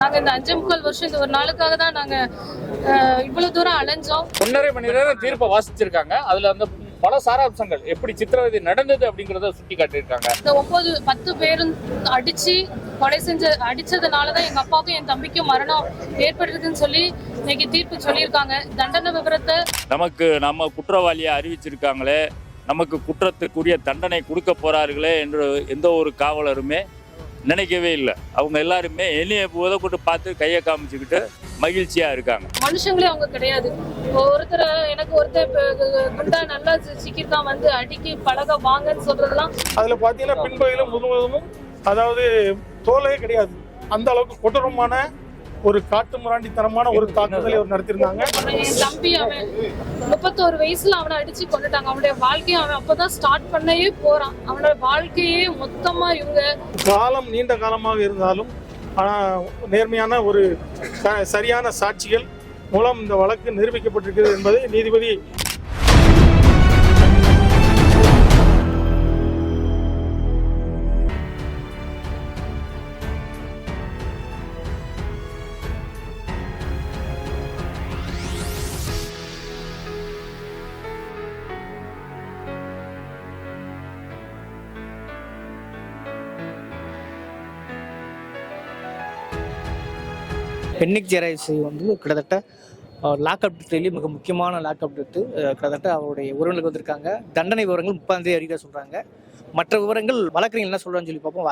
நாங்க இந்த 5.25 வருஷம் இந்த ஒரு நாளுக்காக தான் நாங்க இவ்வளவு தூரம் அலைஞ்சோம். 1.5 மணி நேரம் தீர்ப்பை வாசிச்சிருக்காங்க. அதுல அந்த பல சாராம்சங்கள் எப்படி சித்திரவதை நடந்தது அப்படிங்கறத சுட்டி காட்டியிருக்காங்க. இந்த 9-10 பேரும் அடிச்சு கொலை அடிச்சதுனாலதான் எங்க அப்பாவுக்கும் என் தம்பிக்கும் மரணம் ஏற்படுறதுன்னு சொல்லி இன்னைக்கு தீர்ப்பு சொல்லியிருக்காங்க. தண்டனை விவரத்தை நம்ம குற்றவாளியை அறிவிச்சிருக்காங்களே, நமக்கு குற்றத்துக்குரிய தண்டனை கொடுக்க போறார்களே என்று எந்த ஒரு காவலருமே நினைக்கவே இல்லை. அவங்க எல்லாருமே என்னைய போதை கொண்டு பார்த்து கையை காமிச்சுக்கிட்டு மகிழ்ச்சியா இருக்காங்க. மனுஷங்களே அவங்க கிடையாது. ஒருத்தர் குண்டா நல்லா சிக்கிதான் வந்து அடிக்கி பழக வாங்கன்னு சொல்றதுலாம் அதுல பாத்தீங்கன்னா பின்பகுதியிலும் முழுவதும் அதாவது தோலே கிடையாது. அந்த அளவுக்கு கொடூரமான ஒரு காட்டு முராண்டித்தனமான ஒரு தாக்குதலை அவர் நடத்திருந்தாங்க. என் தம்பி அவன் 31 வயசுல அவனை அடிச்சு கொண்டுட்டாங்க. அவனுடைய வாழ்க்கையை அவன் அப்பதான் ஸ்டார்ட் பண்ணவே போறான். அவனோட வாழ்க்கையே மொத்தமா இவங்க காலம் நீண்ட காலமாக இருந்தாலும் ஆனா நேர்மையான ஒரு சரியான சாட்சிகள் மூலம் இந்த வழக்கு நிரூபிக்கப்பட்டிருக்கிறது என்பதை நீதிபதி பென்னிக் ஜெராய்ஸ் வந்து கிட்டத்தட்ட லாக்அப் டெட்லேயே மிக முக்கியமான லாக்அப் டெட்டு. கிட்டத்தட்ட அவருடைய உறவுகளுக்கு வந்திருக்காங்க. தண்டனை விவரங்கள் 30ஆம் தேதி அறிவிக்க சொல்றாங்க. மற்ற விவரங்கள் வழக்கறிஞர் என்ன சொல்றான்னு சொல்லி பார்ப்போம்.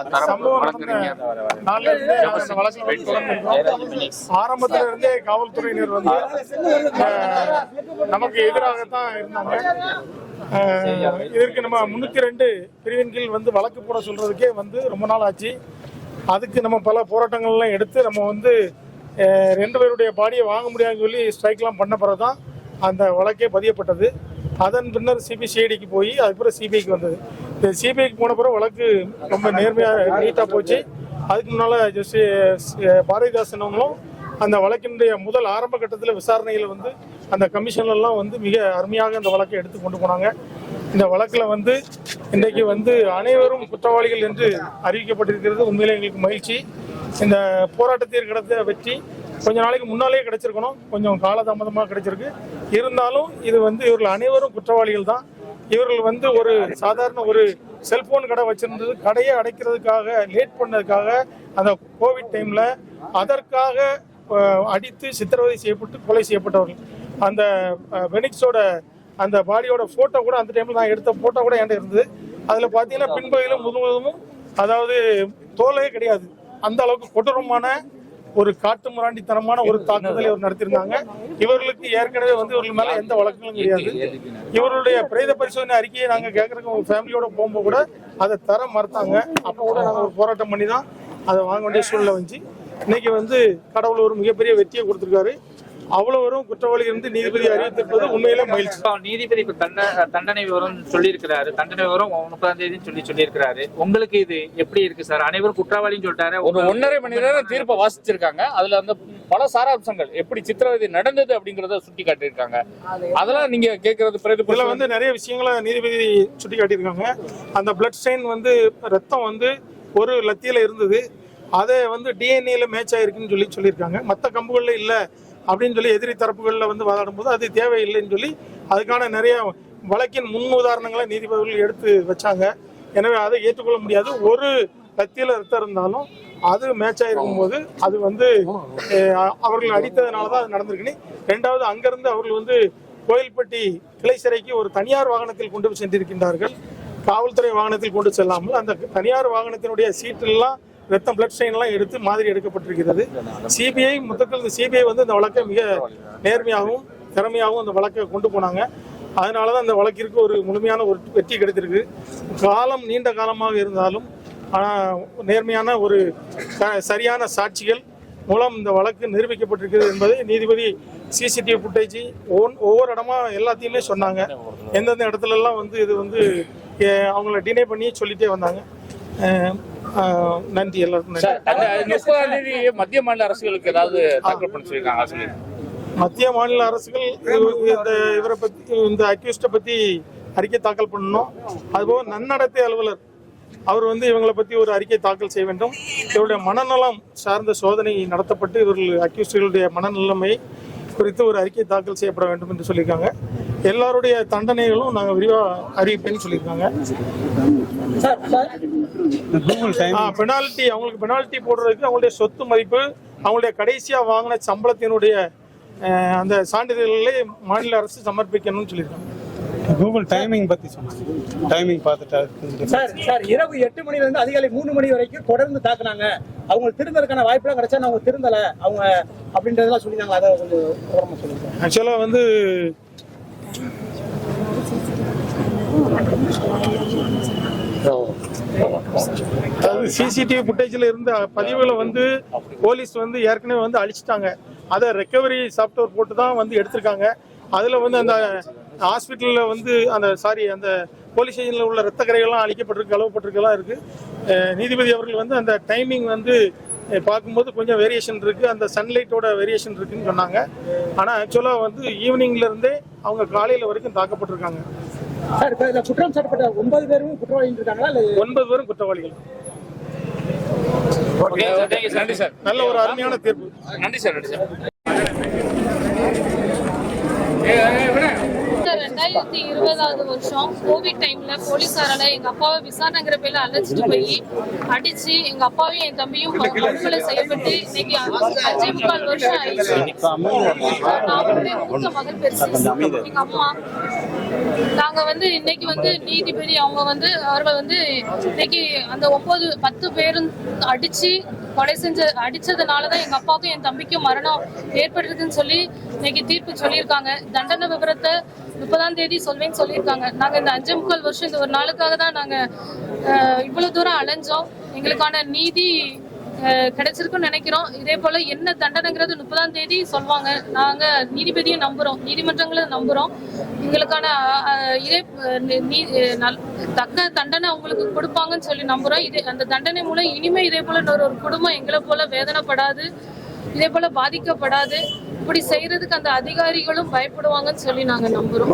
ஆரம்பத்துல இருந்தே காவல்துறையினர் வந்து நமக்கு எதிராகத்தான் இருந்தாங்க. இதற்கு நம்ம 302 பிரிவின் கீழ் வந்து வழக்கு போட சொல்றதுக்கே வந்து ரொம்ப நாள் ஆச்சு. அதுக்கு நம்ம பல போராட்டங்கள்லாம் எடுத்து நம்ம வந்து 2 பேருடைய பாடியை வாங்க முடியாதுன்னு சொல்லி ஸ்ட்ரைக்லாம் பண்ண பிறகுதான் அந்த வழக்கே பதியப்பட்டது. அதன் பின்னர் சிபிசிஐடிக்கு போய் அதுக்கப்புறம் சிபிஐக்கு வந்தது. இந்த சிபிஐக்கு போன பிறகு வழக்கு ரொம்ப நேர்மையாக நீட்டாக போச்சு. அதுக்கு முன்னால் பாரதிதாசன் அவங்களும் அந்த வழக்கினுடைய முதல் ஆரம்ப கட்டத்தில் விசாரணையில் வந்து அந்த கமிஷன்லாம் வந்து மிக அருமையாக அந்த வழக்கை எடுத்து கொண்டு போனாங்க. இந்த வழக்கில் வந்து இன்றைக்கு வந்து அனைவரும் குற்றவாளிகள் என்று அறிவிக்கப்பட்டிருக்கிறது உண்மையிலே எங்களுக்கு மகிழ்ச்சி. இந்த போராட்டத்தில் கிடைத்த வெற்றி கொஞ்ச நாளைக்கு முன்னாலே கிடைச்சிருக்கணும், கொஞ்சம் காலதாமதமாக கிடைச்சிருக்கு. இருந்தாலும் இது வந்து இவர்கள் அனைவரும் குற்றவாளிகள் தான். இவர்கள் வந்து ஒரு சாதாரண ஒரு செல்போன் கடை வச்சிருந்தது, கடையை அடைக்கிறதுக்காக லேட் பண்ணதுக்காக அந்த கோவிட் டைம்ல அதற்காக அடித்து சித்திரவதை செய்யப்பட்டு கொலை செய்யப்பட்டவர்கள். அந்த பெனிக்ஸோட அந்த பாடியோட போட்டோ கூட அந்த டைம்ல நான் எடுத்த போட்டோ கூட என்கிட்ட இருந்தது. அதுல பாத்தீங்கன்னா பின்பகுதியிலும் முழுவதும் அதாவது தோலே கிடையாது. அந்த அளவுக்கு கொடூரமான ஒரு காட்டு முராண்டித்தனமான ஒரு தாக்குதலை அவர் நடத்திருந்தாங்க. இவர்களுக்கு ஏற்கனவே வந்து இவர்கள் மேல எந்த வழக்குகளும் கிடையாது. இவர்களுடைய பிரேத பரிசோதனை அறிக்கையை நாங்க கேட்கறதுக்கு ஃபேமிலியோட போகும்போது கூட அதை தர மறுத்தாங்க. அப்ப கூட நாங்க ஒரு போராட்டம் பண்ணி தான் அதை வாங்க வேண்டிய சூழ்நிலை வந்துச்சு. இன்னைக்கு வந்து கடவுள் ஒரு மிகப்பெரிய வெற்றியை கொடுத்திருக்காரு. அவ்வளவரும் குற்றவாளிகள் இருந்து நீதிபதி அறிவித்திருப்பது உண்மையில மகிழ்ச்சி. நீதிபதி தண்டனை விவரம் சொல்லியிருக்கிறாரு. தண்டனை விவரம் 30ஆம் தேதி சொல்லியிருக்கிறாரு. உங்களுக்கு இது எப்படி இருக்கு சார்? அனைவரும் குற்றவாளின்னு சொல்லிட்டாரு. ஒரு 1.5 மணி நேரம் தீர்ப்பை வாசிச்சிருக்காங்க. அதுல அந்த பல சாராம்சங்கள் எப்படி சித்திரவதை நடந்தது அப்படிங்கறத சுட்டி காட்டியிருக்காங்க. அதெல்லாம் நீங்க கேட்கறது வந்து நிறைய விஷயங்களை நீதிபதி சுட்டி காட்டியிருக்காங்க. அந்த பிளட் ஸ்டெயின் வந்து ரத்தம் வந்து ஒரு லத்தியில இருந்தது. அதை வந்து டிஎன்ஏல மேட்ச் ஆயிருக்குன்னு சொல்லியிருக்காங்க. மற்ற கம்புகள்ல இல்ல அப்படின்னு சொல்லி எதிரி தரப்புகளில் வந்து வாதாடும் போது அது தேவையில்லைன்னு சொல்லி அதுக்கான நிறைய வழக்கின் முன் உதாரணங்களை நீதிபதிகள் எடுத்து வச்சாங்க. எனவே அதை ஏற்றுக்கொள்ள முடியாது. ஒரு லத்தியில ரத்தம் இருந்தாலும் அது மேட்ச் ஆகிருக்கும் போது அது வந்து அவர்கள் அடித்ததுனால தான் அது நடந்திருக்குன்னு. 2வது அங்கிருந்து அவர்கள் வந்து கோயில்பட்டி கிளை சிறைக்கு ஒரு தனியார் வாகனத்தில் கொண்டு சென்றிருக்கின்றார்கள். காவல்துறை வாகனத்தில் கொண்டு செல்லாமல் அந்த தனியார் வாகனத்தினுடைய சீட்டெல்லாம் ரத்தம் பிளட் ஸ்டெயின் எல்லாம் எடுத்து மாதிரி எடுக்கப்பட்டிருக்கிறது. சிபிஐ மொத்தத்தில் இந்த சிபிஐ வந்து இந்த வழக்கை மிக நேர்மையாகவும் திறமையாகவும் அந்த வழக்கை கொண்டு போனாங்க. அதனாலதான் இந்த வழக்கிற்கு ஒரு முழுமையான ஒரு வெற்றி கிடைத்திருக்கு. காலம் நீண்ட காலமாக இருந்தாலும் நேர்மையான ஒரு சரியான சாட்சிகள் மூலம் இந்த வழக்கு நிரூபிக்கப்பட்டிருக்கிறது என்பதை நீதிபதி சிசிடிவி ஃபுட்டேஜ் ஒவ்வொரு இடமா எல்லாத்தையுமே சொன்னாங்க. எந்தெந்த இடத்துல எல்லாம் வந்து இது வந்து அவங்கள டினை பண்ணி சொல்லிட்டே வந்தாங்க. நன்றி எல்லாருக்கும். மத்திய மாநில அரசுகளுக்கு ஏதாவது தாக்கல் பண்ண சொல்லியிருக்காங்க? மத்திய மாநில அரசுகள் இவரை பத்தி இந்த அக்யூஸ்டை பத்தி அறிக்கை தாக்கல் பண்ணணும். அதுபோக நன்னடத்தை அலுவலர் அவர் வந்து இவங்களை பற்றி ஒரு அறிக்கை தாக்கல் செய்ய வேண்டும். இவருடைய மனநலம் சார்ந்த சோதனை நடத்தப்பட்டு இவர்கள் அக்யூஸ்டுகளுடைய மனநிலைமை குறித்து ஒரு அறிக்கை தாக்கல் செய்யப்பட வேண்டும் என்று சொல்லியிருக்காங்க. எல்லாருடைய தண்டனைகளும் நாங்கள் விரிவாக அறிவிப்பேன்னு சொல்லியிருக்காங்க. பெனால்ட்டி, அவங்களுக்கு பெனால்ட்டி போடுறதுக்கு அவங்களுடைய சொத்து மதிப்பு, அவங்களுடைய கடைசியாக வாங்கின சம்பளத்தினுடைய அந்த சான்றிதழ்களை மாநில அரசு சமர்ப்பிக்கணும்னு சொல்லியிருக்காங்க. கூகுள் டைமிங் பத்தி சொன்னாங்க. டைமிங் பார்த்துட்டா சார் இரவு 8 மணில இருந்து அதிகாலை 3 மணி வரைக்கும் தொடர்ந்து தாக்குனாங்க. அவங்க திருந்தறதுக்கான வாய்ப்புலாம் கிடைச்சா அவங்க திருந்தல அவங்க அப்படின்றதெல்லாம் சொல்லிட்டாங்க. அதை கொஞ்சம் விவரமா சொல்லுங்க. ஆக்சுவலாக வந்து அதாவது சிசிடிவி ஃபுட்டேஜில் இருந்த பதிவுகளை வந்து போலீஸ் வந்து ஏற்கனவே வந்து அழிச்சிட்டாங்க. அதை ரெக்கவரி சாஃப்ட்வேர் போட்டு தான் வந்து எடுத்திருக்காங்க. அதில் வந்து அந்த ஹாஸ்பிட்டலில் வந்து அந்த போலீஸ் ஸ்டேஷனில் உள்ள ரத்த கரைகள்லாம் அழிக்கப்பட்டிருக்கு, கழுவப்பட்டிருக்கெல்லாம் இருக்குது. நீதிபதி அவர்கள் வந்து அந்த டைமிங் வந்து பார்க்கும்போது கொஞ்சம் வேரியேஷன் இருக்குது, அந்த சன்லைட்டோட வேரியேஷன் இருக்குன்னு சொன்னாங்க. ஆனால் ஆக்சுவலாக வந்து ஈவினிங்லேருந்தே அவங்க காலையில் வரைக்கும் தாக்கப்பட்டிருக்காங்க. சார் இப்போ இதில் குற்றம் சாட்டப்பட்ட 9 பேரும் குற்றவாளிகள் இருக்காங்களா? இல்லை 9 பேரும் குற்றவாளிகள். நன்றி சார். நல்ல ஒரு அருமையான தீர்ப்பு. நன்றி சார். 2020 வருஷம் கோவிட் டைம்ல போலீஸாரால எங்க அப்பாவை விசாரணைங்கிற பேர்ல அழைச்சிட்டு போய் அடிச்சு எங்க அப்பாவையும் என் தம்பியும் படுகொலை செய்யப்பட்டு இன்னைக்கு 5.25 வருஷம் ஆயிடுச்சு. அவருடைய மூத்த மகள் பெருசு எங்க அம்மா. நாங்க வந்து இன்னைக்கு வந்து நீதிபதி அவங்க வந்து அவர்கள் வந்து இன்னைக்கு அந்த 9-10 பேரும் அடிச்சு கொலை அடிச்சதுனாலதான் எங்க அப்பாவுக்கும் என் தம்பிக்கும் மரணம் ஏற்பட்டிருக்குன்னு சொல்லி இன்னைக்கு தீர்ப்பு சொல்லியிருக்காங்க. தண்டனை விவரத்தை 30ஆம் தேதி சொல்வேன்னு சொல்லியிருக்காங்க. நாங்க இந்த 5.25 வருஷம் இந்த ஒரு நாளுக்காக தான் நாங்க இவ்வளவு தூரம் அலைஞ்சோம். எங்களுக்கான நீதி கிடைச்சிருக்குன்னு நினைக்கிறோம். இதே போல என்ன தண்டனைங்கிறது 30ஆம் தேதி சொல்லுவாங்க. நாங்க நீதிபதியும் நம்புறோம், நீதிமன்றங்களும் நம்புறோம். எங்களுக்கான இதே தக்க தண்டனை அவங்களுக்கு கொடுப்பாங்கன்னு சொல்லி நம்புறோம். இது அந்த தண்டனை மூலம் இனிமே இதே போல ஒரு குடும்பம் எங்களை போல வேதனைப்படாது, இதே போல பாதிக்கப்படாது. இப்படி செய்யறதுக்கு அந்த அதிகாரிகளும் பயப்படுவாங்கன்னு சொல்லி நாங்க நம்புறோம்.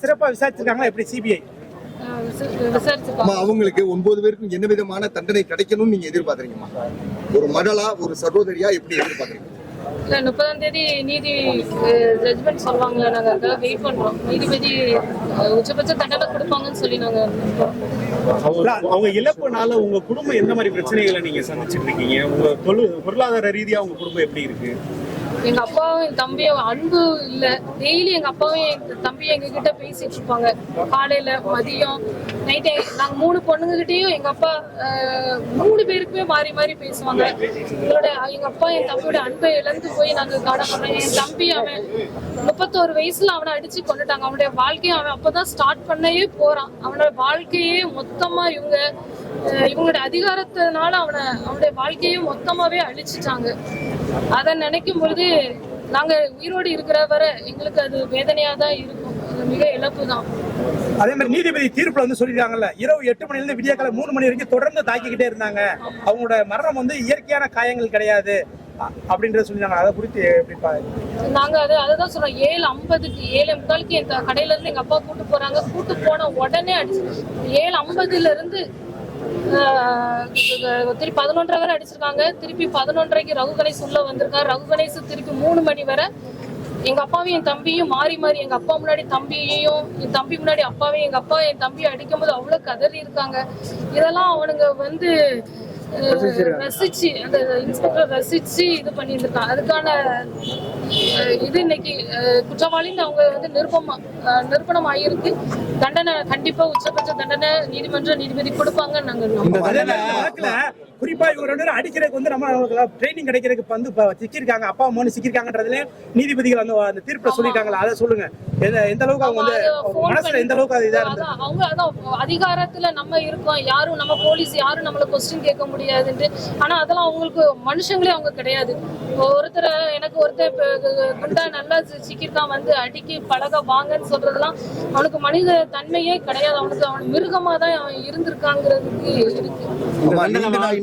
சிறப்பா விசாரிச்சிருக்காங்களா? எப்படி சிபிஐ அவங்களுக்கு 9 பேருக்கும் என்ன விதமான தண்டனை கிடைக்கணும்னு நீங்க எதிர்பார்க்கறீங்கம்மா? ஒரு மகளா, ஒரு சகோதரியா எப்படி எதிர்பார்க்கறீங்க? இல்ல 30ஆம் தேதி நீதி ஜட்ஜ்மெண்ட் சொல்லுவாங்க. நாங்க அதுக்காக வெயிட் பண்றோம். நீதிபதி உச்சபட்ச தண்டனை கொடுப்பாங்கன்னு சொல்லி நாங்க அவங்க இழப்புனால உங்க குடும்பம் எந்த மாதிரி பிரச்சனைகளை நீங்க சந்திச்சுட்டு இருக்கீங்க? உங்க பொருளாதார ரீதியா உங்க குடும்பம் எப்படி இருக்கு? எங்க அப்பாவும் என் தம்பியும் அன்பு இல்ல. டெய்லி எங்க அப்பாவும் என் தம்பியும் எங்க கிட்ட பேசிட்டு இருப்பாங்க. காலையில, மதியம், நைட்டே. நாங்க 3 பொண்ணுங்ககிட்டயும் எங்க அப்பா 3 பேருக்குமே மாறி மாறி பேசுவாங்க. எங்க அப்பா என் தம்பியோட அன்பை இழந்து போய் நாங்க காணப்படுறோம். என் தம்பி அவன் 31 வயசுல அவனை அடிச்சு கொண்டுட்டாங்க. அவனுடைய வாழ்க்கையை அவன் அப்பதான் ஸ்டார்ட் பண்ணவே போறான். அவனோட வாழ்க்கையே மொத்தமா இவங்களோட அதிகாரத்தினால அவனுடைய வாழ்க்கையை மொத்தமாவே அழிச்சிட்டாங்க. அதை நினைக்கும் பொழுது நாங்க உயிரோடு இருக்கிற வரை எங்களுக்கு அது வேதனையா தான் இருக்கும். மிக இழப்பு தான். அதே மாதிரி நீதிபதி தீர்ப்புல வந்து சொல்லிருக்காங்கல்ல, இரவு 8 மணில இருந்து விடிய காலை 3 மணி வரைக்கும் தொடர்ந்து தாக்கிக்கிட்டே இருந்தாங்க. அவங்களோட மரணம் வந்து இயற்கையான காயங்கள் கிடையாது அப்படின்றத சொல்லிருக்காங்க. அதை குறித்து எப்படி நாங்க அதான் சொல்றோம். 7:50க்கு 7:45க்கு என் கடையில இருந்து எங்க அப்பா கூட்டு போறாங்க. கூட்டு போன உடனே அடிச்சு 7:50ல இருந்து திருப்பி 11:30 வரை அடிச்சிருக்காங்க. திருப்பி 11:30க்கு ரகு கணேஷ் உள்ள வந்திருக்காரு. ரகு கணேஷ் திருப்பி 3 மணி வரை எங்க அப்பாவையும் என் தம்பியும் மாறி மாறி, எங்க அப்பா முன்னாடி தம்பியையும், என் தம்பி முன்னாடி அப்பாவையும், எங்க அப்பா என் தம்பியை அடிக்கும் போது அவ்வளவு கதறி இருக்காங்க. இதெல்லாம் அவனுங்க வந்து ரசிச்சு, அந்த இன்ஸ்பெக்டர் ரசிச்சு இது பண்ணியிருந்திருக்காங்க. அதுக்கான இது இன்னைக்கு குற்றவாளின்னு அவங்க வந்து நிரூபணம் ஆகியிருக்கு. தண்டனை கண்டிப்பா உச்சபட்ச தண்டனை நீதிபதி கொடுப்பாங்கன்னு நாங்க நம்புறோம். குறிப்பா இவங்க 2 பேரும் அடிக்கிறதுக்கு வந்து நம்ம ட்ரைனிங் கிடைக்கிறதுக்கு வந்து சிக்கிருக்காங்க, அப்பா அம்மா சிக்கிருக்காங்கன்றதுல நீதிபதிகள் அந்த தீர்ப்புல சொல்லிட்டாங்களா? அதை சொல்லுங்க. எந்த அளவுக்கு அவங்க வந்து மனசுல எந்த அளவுக்கு அது இதா இருந்தது? அவங்க அதான் அதிகாரத்துல நம்ம இருக்கோம், யாரும் நம்ம போலீஸ் யாரும் நம்மள கொஸ்டின் கேட்க முடியாதுன்ட்டு. ஆனா அதெல்லாம் அவங்களுக்கு மனுஷங்களே அவங்க கிடையாது. எனக்கு ஒருத்தர் குண்டா நல்லா சிக்கிருக்கான் வந்து அடிக்கி பழக வாங்கன்னு சொல்றதுலாம் அவனுக்கு மனித தன்மையே கிடையாது. அவன் மிருகமா தான் அவன் இருந்திருக்காங்கிறதுக்கு இருக்கு.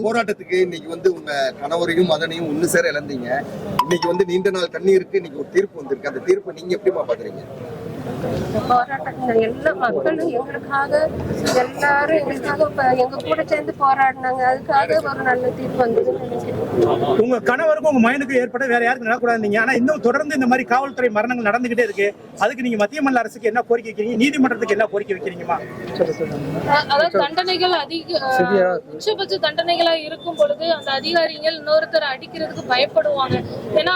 போராட்டத்துக்கு இன்னைக்கு வந்து உங்க கணவரையும் மகனையும் ஒண்ணு சேர இழந்தீங்க. இன்னைக்கு வந்து நீண்ட நாள் கண்ணீருக்கு இன்னைக்கு ஒரு தீர்ப்பு வந்திருக்கு. அந்த தீர்ப்பு நீங்க எப்படிமா பாக்குறீங்க? இந்த போராட்டங்கள் எல்லா மக்களும் எங்களுக்காக எல்லாரும் எங்களுக்காக எங்க கூட சேர்ந்து போராடினாங்க. அதுக்காக ஒரு நல்ல தீர்ப்பு வந்ததுன்னு நினைக்கிறேன். உங்க கணவருக்கும் உங்க மகனுக்கும் ஏற்பட்ட வேற யாருக்கும் நடக்கூடாது. ஆனா இன்னும் தொடர்ந்து இந்த மாதிரி காவல்துறை மரணங்கள் நடந்துகிட்டே இருக்கு. அதுக்கு நீங்க மத்திய மாநில அரசுக்கு என்ன கோரிக்கை வைக்கிறீங்க, நீதிமன்றத்துக்கு என்ன கோரிக்கை வைக்கிறீங்கம்மா? அதாவது தண்டனைகள் உச்சபட்ச தண்டனைகளா இருக்கும் பொழுது அந்த அதிகாரிகள் இன்னொருத்தரை அடிக்கிறதுக்கு பயப்படுவாங்க. ஏன்னா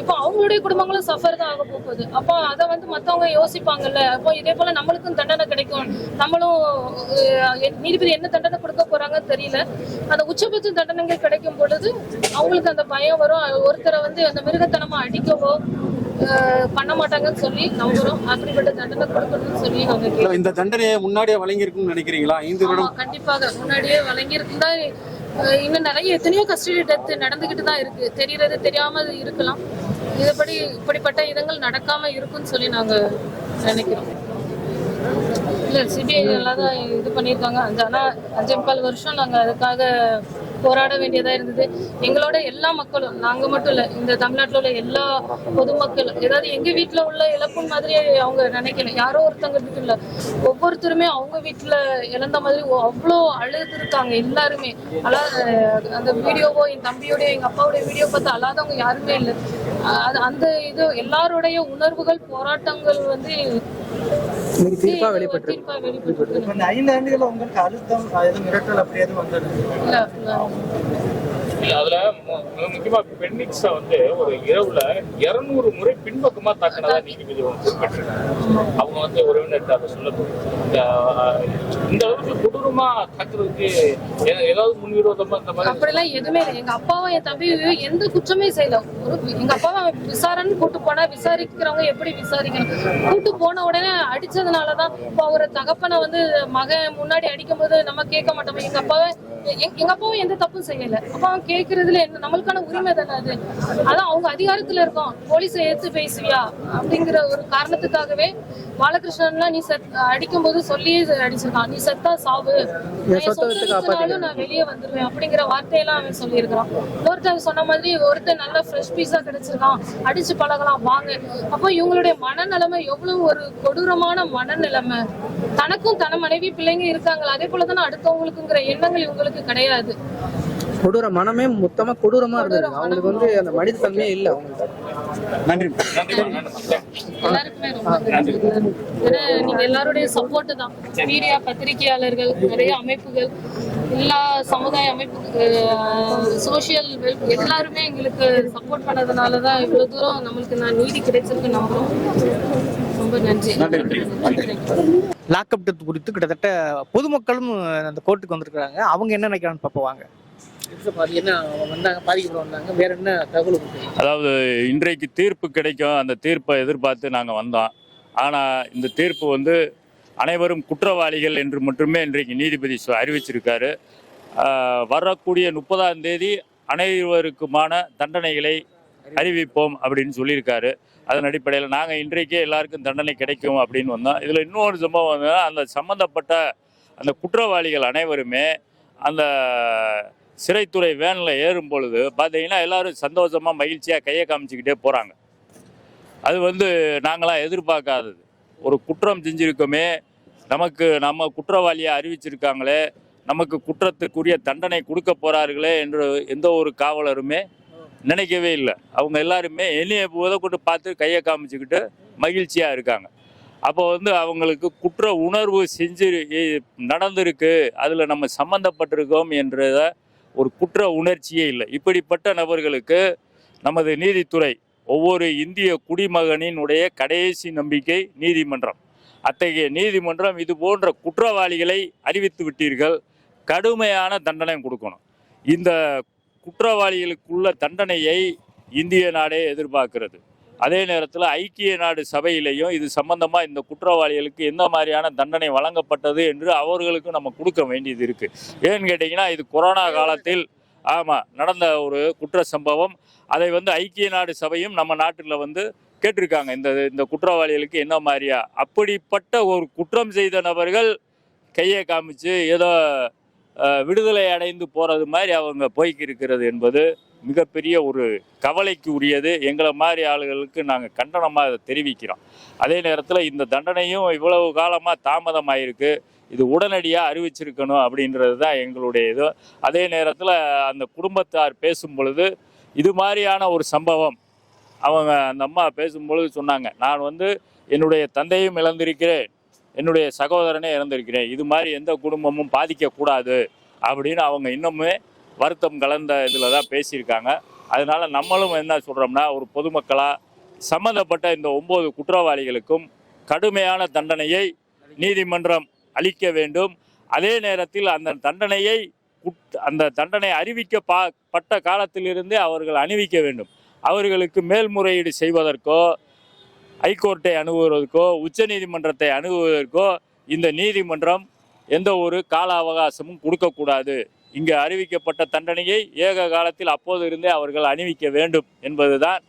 இப்போ அவங்களுடைய குடும்பங்களும் சஃபர் தான் ஆக போகுது. அப்போ அதை வந்து மத்தவங்க யோசிப்பாங்கல்ல. அப்போ இதே போல நம்மளுக்கும் தண்டனை கிடைக்கும், நம்மளும் நீதிபதி என்ன தண்டனை கொடுக்க போறாங்கன்னு தெரியல. அந்த உச்சபட்ச தண்டனைகள் கிடைக்கும் பொழுது அவங்களுக்கு அந்த பயம் வரும். ஒருத்தரை வந்து அந்த மிருகத்தனமா அடிக்கவோ பண்ண மாட்டாங்கன்னு சொல்லி நம்புறோம். அப்படிப்பட்ட தண்டனை கொடுக்கணும்னு சொல்லி நாங்க இந்த தண்டனையை முன்னாடியே வழங்கியிருக்குன்னு நினைக்கிறீங்களா? 5 வருடம் கண்டிப்பாக முன்னாடியே வழங்கியிருந்தா இன்னும் நிறைய எத்தனையோ கஸ்டடி டெத் நடந்துகிட்டு தான் இருக்கு. தெரியறது தெரியாம இருக்கலாம். இதுபடி இப்படிப்பட்ட இதங்கள் நடக்காம இருக்குன்னு சொல்லி நாங்க நினைக்கிறோம். இல்ல சிபிஐ எல்லாம் தான் இது பண்ணியிருக்காங்க. 5.25 வருஷம் நாங்க அதுக்காக போராட வேண்டியதா இருந்தது. எங்களோட எல்லா மக்களும், நாங்க மட்டும் இல்ல, இந்த தமிழ்நாட்டில் உள்ள எல்லா பொதுமக்கள், ஏதாவது எங்க வீட்டுல உள்ள இழப்பு மாதிரி அவங்க நினைக்கல. யாரோ ஒருத்தங்க வீட்டு இல்ல, ஒவ்வொருத்தருமே அவங்க வீட்டுல இழந்த மாதிரி அவ்வளோ அழுது இருக்காங்க எல்லாருமே. அந்த வீடியோவோ என் தம்பியோடைய எங்க அப்பாவுடைய வீடியோ பார்த்து அழாதவங்க யாருமே இல்லை. அந்த இது எல்லாருடைய உணர்வுகள் போராட்டங்கள் வந்து தீர்ப்பா வெளிப்பட்டு 5 ஆண்டுகள் உங்களுக்கு அழுத்தம் மிரட்டல் அப்படி எதுவும் வந்தது? அதுல முக்கியமா பெண்ணிக்ஸ வந்து ஒரு இரவுல 200 முறை பின்பக்கமா தாக்கினதா நீதிபதி குறிப்பிட்டிருக்காங்க. அவங்க வந்து உறவினர் அதை சொல்ல இந்த அளவுக்கு கொடூரமா தாக்குறதுக்கு ஏதாவது முன்விரோதமா இந்த மாதிரி அப்படிலாம் எதுவுமே இல்லை. எங்க அப்பாவும் என் தம்பியும் எந்த குற்றமே செய்யல. எங்க அப்பாவை விசாரணை கூட்டு போனா விசாரிக்கிறவங்க எப்படி விசாரிக்கணும், கூட்டு போன உடனே அடிச்சதுனாலதான் இப்போ ஒரு தகப்பனை வந்து மகன் முன்னாடி அடிக்கும் போது நம்ம கேட்க மாட்டோம். எங்க அப்பாவும் எந்த தப்பும் செய்யல. அப்ப அவன் கேட்கறதுல என்ன, நம்மளுக்கான உரிமை தானே அது. அதான் அவங்க அதிகாரத்துல இருக்கோம், போலீஸை எடுத்து பேசுவியா அப்படிங்கிற ஒரு காரணத்துக்காகவே பாலகிருஷ்ணன்லாம் நீ அடிக்கும் போது சொல்லி அடிச்சிருக்கான். நீ செத்தா சாவு, நான் வெளியே வந்துருவேன் அப்படிங்கிற வார்த்தையெல்லாம் அவன் சொல்லியிருக்கான். ஒருத்தர் சொன்ன மாதிரி ஒருத்தர் நல்ல ஃப்ரெஷ் பீஸா கிடைச்சிருக்கான், அடிச்சு பழகலாம் வாங்க. அப்போ இவங்களுடைய மனநிலைமை எவ்வளவு ஒரு கொடூரமான மனநிலைமை. தனக்கும் தன மனைவி பிள்ளைங்க இருக்காங்களா, அதே போலதானே அடுத்தவங்களுக்குங்கிற எண்ணங்கள் இவங்களுக்கு கிடையாது. கொடூர மனமே மொத்தமா கொடூரமா இருந்தது. அவங்களுக்கு வந்து அந்த மனித தன்மையே இல்லை அவங்களுக்கு. நன்றி. எல்லாருக்குமே ரொம்ப நன்றி. நீங்க எல்லாருடைய சப்போர்ட் தான். மீடியா, பத்திரிகையாளர்கள், நிறைய அமைப்புகள், எல்லா சமுதாய அமைப்பு, சோசியல் எல்லாருமே எங்களுக்கு சப்போர்ட் பண்ணதுனாலதான் இவ்வளவு தூரம் நம்மளுக்கு நீதி கிடைச்சிருக்கு. நம்புறோம். ரொம்ப நன்றி. லாக்அப் டெத் குறித்து கிட்டத்தட்ட பொதுமக்களும் அந்த கோர்ட்டுக்கு வந்திருக்காங்க. அவங்க என்ன நினைக்கிறான்னு பார்ப்போம். என்ன வந்தாங்க, பாதிக்கப்பட வந்தாங்க, வேற என்ன தகவல்? அதாவது இன்றைக்கு தீர்ப்பு கிடைக்கும், அந்த தீர்ப்பை எதிர்பார்த்து நாங்கள் வந்தோம். ஆனால் இந்த தீர்ப்பு வந்து அனைவரும் குற்றவாளிகள் என்று மட்டுமே இன்றைக்கு நீதிபதி அறிவிச்சிருக்காரு. வரக்கூடிய 30ஆம் தேதி அனைவருக்குமான தண்டனைகளை அறிவிப்போம் அப்படின்னு சொல்லியிருக்காரு. அதன் அடிப்படையில் நாங்கள் இன்றைக்கே எல்லாருக்கும் தண்டனை கிடைக்கும் அப்படின்னு வந்தோம். இதில் இன்னொரு சம்பவம் வந்து அந்த சம்மந்தப்பட்ட அந்த குற்றவாளிகள் அனைவருமே அந்த சிறைத்துறை வேனில் ஏறும் பொழுது பார்த்தீங்கன்னா எல்லோரும் சந்தோஷமாக மகிழ்ச்சியாக கையை காமிச்சிக்கிட்டே போகிறாங்க. அது வந்து நாங்களாம் எதிர்பார்க்காதது. ஒரு குற்றம் செஞ்சுருக்கோமே, நம்ம குற்றவாளியாக அறிவிச்சிருக்காங்களே, நமக்கு குற்றத்துக்குரிய தண்டனை கொடுக்க போகிறார்களே என்று எந்த ஒரு காவலருமே நினைக்கவே இல்லை. அவங்க எல்லாருமே என்னைய உதவிட்டு பார்த்து கையை காமிச்சுக்கிட்டு மகிழ்ச்சியாக இருக்காங்க. அப்போ வந்து அவங்களுக்கு குற்ற உணர்வு நடந்திருக்கு, அதில் நம்ம சம்மந்தப்பட்டிருக்கோம் என்றத ஒரு குற்ற உணர்ச்சியே இல்லை. இப்படிப்பட்ட நபர்களுக்கு நமது நீதித்துறை, ஒவ்வொரு இந்திய குடிமகனினுடைய கடைசி நம்பிக்கை நீதிமன்றம். அத்தகைய நீதிமன்றம் இது போன்ற குற்றவாளிகளை அறிவித்து விட்டீர்கள், கடுமையான தண்டனை கொடுக்கணும். இந்த குற்றவாளிகளுக்குள்ள தண்டனையை இந்திய நாடே எதிர்பார்க்கிறது. அதே நேரத்தில் ஐக்கிய நாடு சபையிலையும் இது சம்பந்தமாக இந்த குற்றவாளிகளுக்கு எந்த மாதிரியான தண்டனை வழங்கப்பட்டது என்று அவர்களுக்கும் நம்ம கொடுக்க வேண்டியது இருக்குது. ஏன்னு கேட்டிங்கன்னா, இது கொரோனா காலத்தில் நடந்த ஒரு குற்ற சம்பவம். அதை வந்து ஐக்கிய நாடு சபையும் நம்ம நாட்டில் வந்து கேட்டிருக்காங்க, இந்த குற்றவாளிகளுக்கு என்ன மாதிரியா. அப்படிப்பட்ட ஒரு குற்றம் செய்த நபர்கள் கையை காமிச்சு ஏதோ விடுதலை அடைந்து போகிறது மாதிரி அவங்க போய்க்கு இருக்கிறது என்பது மிகப்பெரிய ஒரு கவலைக்கு உரியது. எங்களை மாதிரி ஆளுகளுக்கு நாங்கள் கண்டனமாக அதை தெரிவிக்கிறோம். அதே நேரத்தில் இந்த தண்டனையும் இவ்வளவு காலமாக தாமதமாயிருக்கு, இது உடனடியாக அறிவிச்சிருக்கணும் அப்படின்றது தான் எங்களுடைய இது. அதே நேரத்தில் அந்த குடும்பத்தார் பேசும் பொழுது இது மாதிரியான ஒரு சம்பவம் அவங்க அந்த அம்மா பேசும்பொழுது சொன்னாங்க, நான் என்னுடைய தந்தையும் இழந்திருக்கிறேன், என்னுடைய சகோதரனே இழந்திருக்கிறேன், இது மாதிரி எந்த குடும்பமும் பாதிக்கக்கூடாது அப்படின்னு அவங்க இன்னுமே வருத்தம் கலந்த இதில் தான் பேசியிருக்காங்க. அதனால நம்மளும் என்ன சொல்கிறோம்னா, ஒரு பொதுமக்களாக சம்மந்தப்பட்ட இந்த 9 குற்றவாளிகளுக்கும் கடுமையான தண்டனையை நீதிமன்றம் அளிக்க வேண்டும். அதே நேரத்தில் அந்த தண்டனை அறிவிக்கப்பட்ட காலத்திலிருந்தே அவர்கள் அணிவிக்க வேண்டும். அவர்களுக்கு மேல்முறையீடு செய்வதற்கோ, ஹைகோர்ட்டை அணுகுவதற்கோ, உச்சநீதிமன்றத்தை அணுகுவதற்கோ இந்த நீதிமன்றம் எந்த ஒரு கால அவகாசமும் கொடுக்கக்கூடாது. இங்கு அறிவிக்கப்பட்ட தண்டனையை ஏக காலத்தில் அப்போது இருந்தே அவர்கள் அணிவிக்க வேண்டும் என்பதுதான்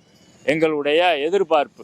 எங்களுடைய எதிர்பார்ப்பு.